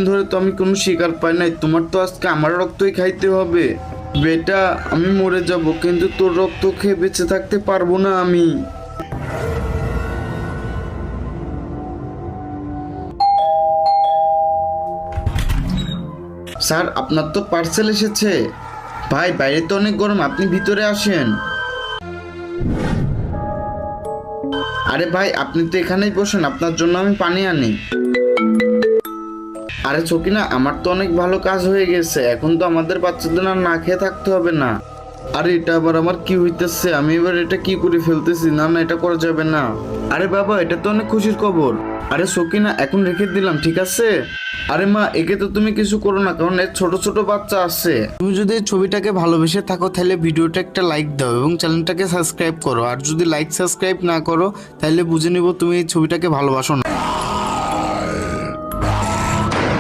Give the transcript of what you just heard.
ধরে তো আমি কোনো শিকার পাই নাই, তোমার তো আজকে আমার রক্তই খাইতে হবে। বেটা আমি মরে যাব, কিন্তু তোর রক্ত খেয়ে বেঁচে থাকতে পারবো না আমি। স্যার আপনার তো পার্সেল এসেছে। ভাই বাইরে তো অনেক গরম, আপনি ভিতরে আসেন। আরে ভাই আপনি তো এখানেই বসেন, আপনার জন্য আমি পানি আনি। আরে সকিনা, আমার তো অনেক ভালো কাজ হয়ে গেছে, এখন তো আমাদের বাচ্চাদের আর না খেয়ে থাকতে হবে না। আরে এটা আবার আমার কি হইতেছে, আমি এবার এটা কি করে ফেলতেছি, না না এটা করা যাবে না। আরে বাবা এটা তো অনেক খুশির খবর। আরে সকিনা এখন রেখে দিলাম, ঠিক আছে। আরে মা একে তো তুমি কিছু করো না, কারণ এর ছোট ছোট বাচ্চা আছে। তুমি যদি এই ছবিটাকে ভালোবেসে থাকো তাহলে ভিডিওটা একটা লাইক দাও এবং চ্যানেলটাকে সাবস্ক্রাইব করো, আর যদি লাইক সাবস্ক্রাইব না করো তাহলে বুঝে নিব তুমি এই ছবিটাকে ভালোবাসো না।